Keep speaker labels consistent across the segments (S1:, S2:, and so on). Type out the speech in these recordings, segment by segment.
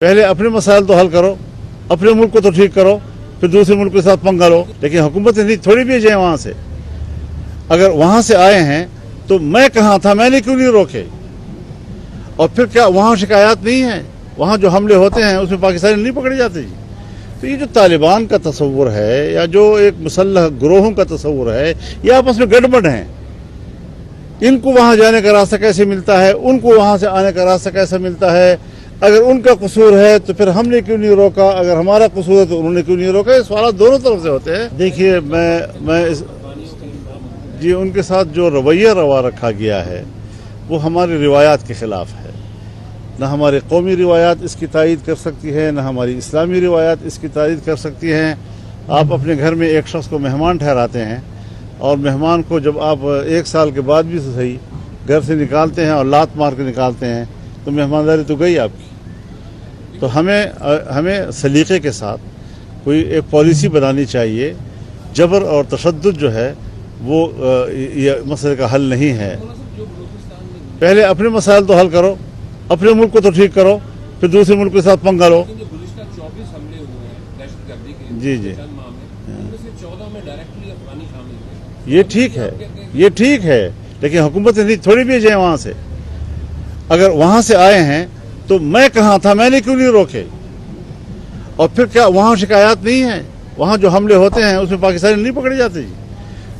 S1: पहले अपने मसाइल तो हल करो, अपने मुल्क को तो ठीक करो, फिर दूसरे मुल्क के साथ पंगा लो। लेकिन हुकूमत ने थोड़ी भेजे हैं वहां से। अगर वहां से आए हैं तो मैं कहाँ था, मैंने क्यों नहीं रोके? और फिर क्या वहां शिकायत नहीं है? वहां जो हमले होते हैं उसमें पाकिस्तानी नहीं पकड़े जाते जी। तो ये जो तालिबान का तस्वुर है या जो एक मुसल्लह ग्रोहों का तस्वुर है, ये आपस में गड़बड़ हैं। इनको वहां जाने का रास्ता कैसे मिलता है, उनको वहां से आने का रास्ता कैसे मिलता है? अगर उनका कसूर है तो फिर हमने क्यों नहीं रोका, अगर हमारा कसूर है तो उन्होंने क्यों नहीं रोका? ये सवाल दोनों तरफ से होते हैं। देखिए जी उनके साथ जो रवैया रवा रखा गया है वो हमारी रिवायात के खिलाफ है। न हमारी कौमी रिवायात इसकी तायद कर सकती है, न हमारी इस्लामी रिवायात इसकी तायद कर सकती हैं। आप अपने घर में एक शख्स को मेहमान ठहराते हैं और मेहमान को जब आप 1 साल के बाद भी सही घर से निकालते हैं और लात मार के निकालते हैं तो मेहमानदारी तो गई आपकी। तो हमें सलीके के साथ कोई एक पॉलिसी बनानी चाहिए। जबर और तशद्दुद जो है वो ये मसले का हल नहीं है। पहले अपने मसाइल तो हल करो, अपने मुल्क को तो ठीक करो, फिर दूसरे मुल्क के साथ पंगा लो। जी जी ये ठीक है, लेकिन हुकूमत ने थोड़ी भेजे हैं वहां से। अगर वहां से आए हैं तो मैं कहाँ था, मैंने क्यों नहीं रोके? और फिर क्या वहां शिकायत नहीं है? वहां जो हमले होते हैं उसमें पाकिस्तानी नहीं पकड़े जाते जी।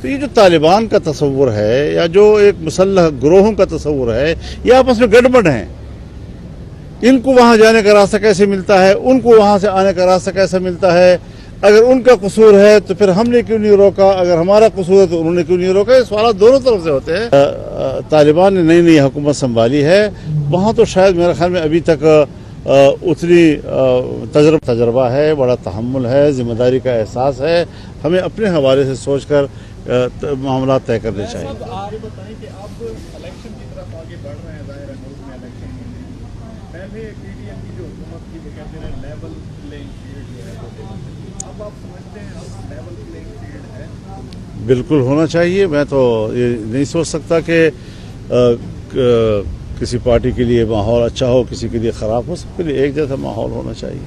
S1: तो ये जो तालिबान का तस्वुर है या जो एक मुसल्लह ग्रोहों का तस्वुर है, ये आपस में गड़बड़ हैं। इनको वहां जाने का रास्ता कैसे मिलता है, उनको वहां से आने का रास्ता कैसे मिलता है? अगर उनका कसूर है तो फिर हमने क्यों नहीं रोका, अगर हमारा कसूर है तो उन्होंने क्यों नहीं रोका? ये सवाल दोनों तरफ से होते हैं। तालिबान ने नई नई हुकूमत संभाली है, वहाँ तो शायद मेरे ख्याल में अभी तक उतनी तजर्बा है, बड़ा तहम्मुल है, जिम्मेदारी का एहसास है। हमें अपने हवाले से सोच कर मामला तय करने चाहिए।
S2: आप ये बताएं कि आप इलेक्शन की तरफ आगे बढ़ रहे हैं, ज़ाहिर है मुल्क में इलेक्शन होने हैं। पहले पीडीएम की जो हुकूमत की वो कहते हैं लेवल प्लेइंग फील्ड जो है, अब आप समझते हैं अब लेवल प्लेइंग फील्ड है?
S1: बिल्कुल होना चाहिए। मैं तो ये नहीं सोच सकता कि किसी पार्टी के लिए माहौल अच्छा हो, किसी के लिए ख़राब हो, सबके लिए एक जैसा माहौल होना चाहिए।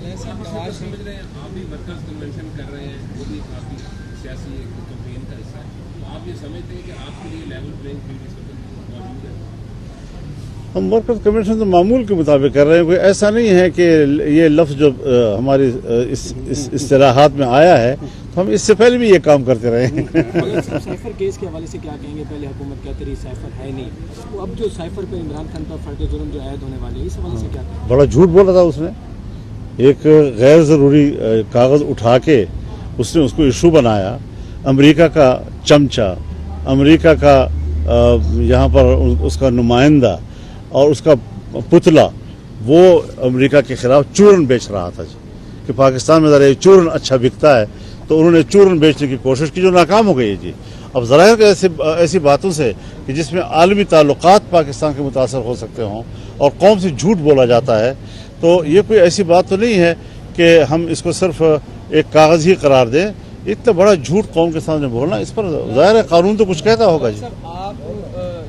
S1: हम वर्कर्स कमीशन तो मामूल के मुताबिक कर रहे हैं। कोई ऐसा नहीं है कि ये लफ्ज़ जो हमारी इस इस्तिलाहात में आया है तो हम इससे पहले भी ये काम करते रहे हैं।
S3: साइफर केस के हवाले से क्या कहेंगे? पहले हुकूमत कहती रही साइफर है नहीं, तो अब जो साइफर पर इमरान खान पर फर्द जुर्म जो आयद होने वाली है, इस हवाले से क्या कहेंगे?
S1: बड़ा झूठ बोला था उसने। एक गैर ज़रूरी कागज़ उठा के उसने उसको इशू बनाया। अमेरिका का चमचा, अमेरिका का यहाँ पर उसका नुमाइंदा और उसका पुतला वो अमेरिका के खिलाफ चूरन बेच रहा था कि पाकिस्तान में ज़रा चूरन अच्छा बिकता है, तो उन्होंने चूरन बेचने की कोशिश की जो नाकाम हो गई है जी। अब ज़रा ऐसी बातों से कि जिसमें आलमी ताल्लुकात पाकिस्तान के मुतासर हो सकते हों और कौम से झूठ बोला जाता है, तो ये कोई ऐसी बात तो नहीं है कि हम इसको सिर्फ एक कागज़ ही करार दें। इतना बड़ा झूठ कौम के सामने बोलना, इस पर ज़ाहिर है कानून तो कुछ कहता होगा जी।
S3: आप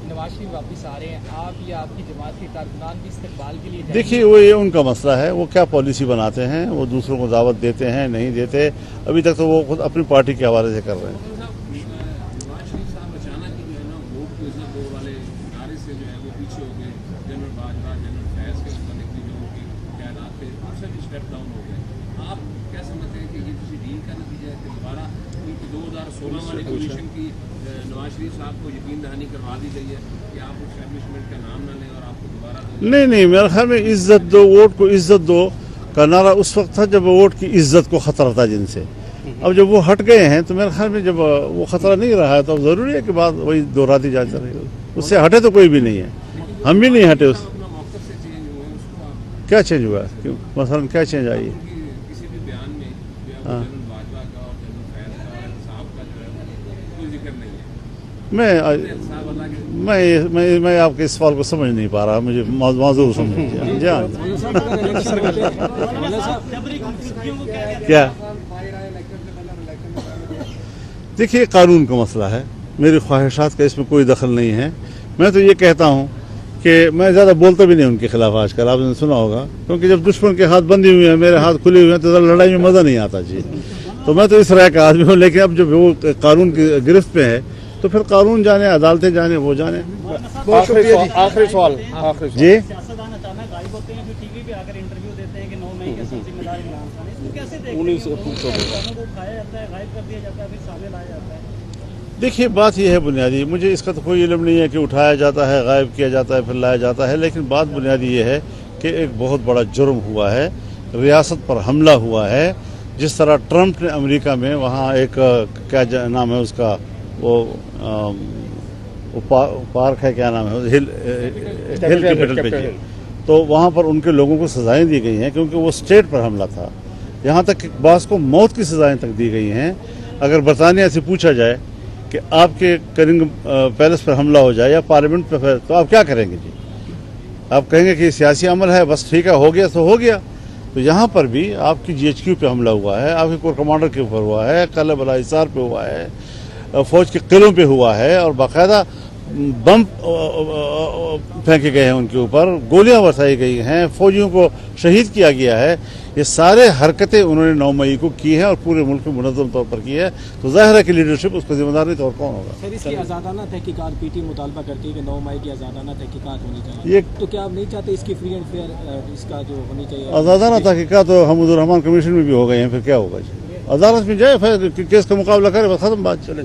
S3: नवाज शरीफ वापस आ रहे हैं, आप या आपकी जमात के कारकुनान भी इस्तकबाल के लिए?
S1: देखिए वो ये उनका मसला है, वो क्या पॉलिसी बनाते हैं, वो दूसरों को दावत देते हैं नहीं देते। अभी तक तो वो खुद अपनी पार्टी के हवाले से कर रहे हैं। नहीं, मेरे ख्याल में इज्जत दो, वोट को इज्जत दो का नारा उस वक्त था जब वोट की इज्जत को खतरा था जिनसे। अब जब वो हट गए हैं तो मेरे ख्याल में जब वो खतरा नहीं रहा है तो अब ज़रूरी है कि बात वही दोहराती जा रही। उससे हटे तो कोई भी नहीं है, हम भी नहीं हटे। उस क्या चेंज हुआ? क्यों मसलन क्या चेंज आई? हाँ, मैं आपके इस सवाल को समझ नहीं पा रहा, मुझे माजूर समझिए। क्या? देखिए कानून का मसला है, मेरी ख्वाहिशात का इसमें कोई दखल नहीं है। मैं तो ये कहता हूँ कि मैं ज़्यादा बोलता भी नहीं उनके खिलाफ आजकल, आपने सुना होगा, क्योंकि जब दुश्मन के हाथ बंधे हुए हैं, मेरे हाथ खुले हुए हैं, तो लड़ाई में मज़ा नहीं आता जी। तो मैं तो इस राय का आदमी हूँ, लेकिन अब जब वो कानून की गिरफ्त पे है तो फिर कानून जाने, अदालतें जाने, वो जाने।
S4: बहुत शुक्रिया जी। आखिरी सवाल
S1: जी,
S5: सियासतदान अचानक गायब होते हैं, जो टीवी पे आकर इंटरव्यू देते हैं कि 9 मई के सब जिम्मेदार इमरान खान है, इसको कैसे देखते हैं? इंसानों को उठाया जाता है, गायब कर दिया जाता है, फिर सामने लाया जाता है।
S1: देखिए बात यह है बुनियादी, मुझे इसका तो कोई इल्म नहीं है कि उठाया जाता है, गायब किया जाता है, फिर लाया जाता है, लेकिन बात बुनियादी ये है कि एक बहुत बड़ा जुर्म हुआ है, रियासत पर हमला हुआ है। जिस तरह ट्रंप ने अमेरिका में वहाँ एक क्या नाम है उसका, वो पार्क है, क्या नाम है, हिल कैपिटल पे, तो वहाँ पर उनके लोगों को सजाएं दी गई हैं क्योंकि वो स्टेट पर हमला था। यहाँ तक कि बास को मौत की सजाएं तक दी गई हैं। अगर बरतानिया से पूछा जाए कि आपके कनिंग पैलेस पर हमला हो जाए या पार्लियामेंट पर, तो आप क्या करेंगे जी? आप कहेंगे कि सियासी अमल है, बस ठीक है, हो गया तो हो गया। तो यहाँ पर भी आपकी GHQ पे हमला हुआ है, आपके कोर कमांडर के ऊपर हुआ है, कल बला हिसार पे हुआ है, फौज के किलों पे हुआ है, और बाकायदा बम फेंके गए हैं उनके ऊपर, गोलियां बरसाई गई हैं, फौजियों को शहीद किया गया है। ये सारे हरकतें उन्होंने 9 मई को की हैं और पूरे मुल्क में मुनज़्ज़म तौर पर की है। तो ज़ाहिर है कि लीडरशिप उसका जिम्मेदार नहीं तो और कौन होगा?
S3: सर, इसकी आज़ादाना तहकीकात पीटी मुतालबा करती है कि 9 मई की आज़ादाना तहकीकात होनी चाहिए।
S1: ये
S3: तो क्या आप नहीं चाहते इसकी फ्री एंड फेयर इसका जो होनी चाहिए?
S1: आज़ादाना तहकीकात तो हमदुर रहमान कमीशन में भी हो गए हैं, फिर क्या होगा जी? अदालत में जाए, फिर केस का मुकाबला करे, बस खत्म बात, चले।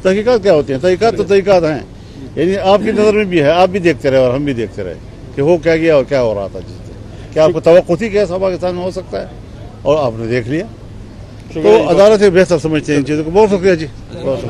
S1: तहकीकात क्या होती है? तहकीकात तो तहकीकात हैं, यानी आपकी नज़र में भी है, आप भी देखते रहे और हम भी देखते रहे कि हो क्या गया और क्या हो रहा था। जिस क्या आपको तवक्कुत थी कि ऐसा पाकिस्तान में हो सकता है, और आपने देख लिया। तो अदालतें बेहतर समझते हैं इन चीज़ों को। बहुत शुक्रिया जी, बहुत शुक्रिया।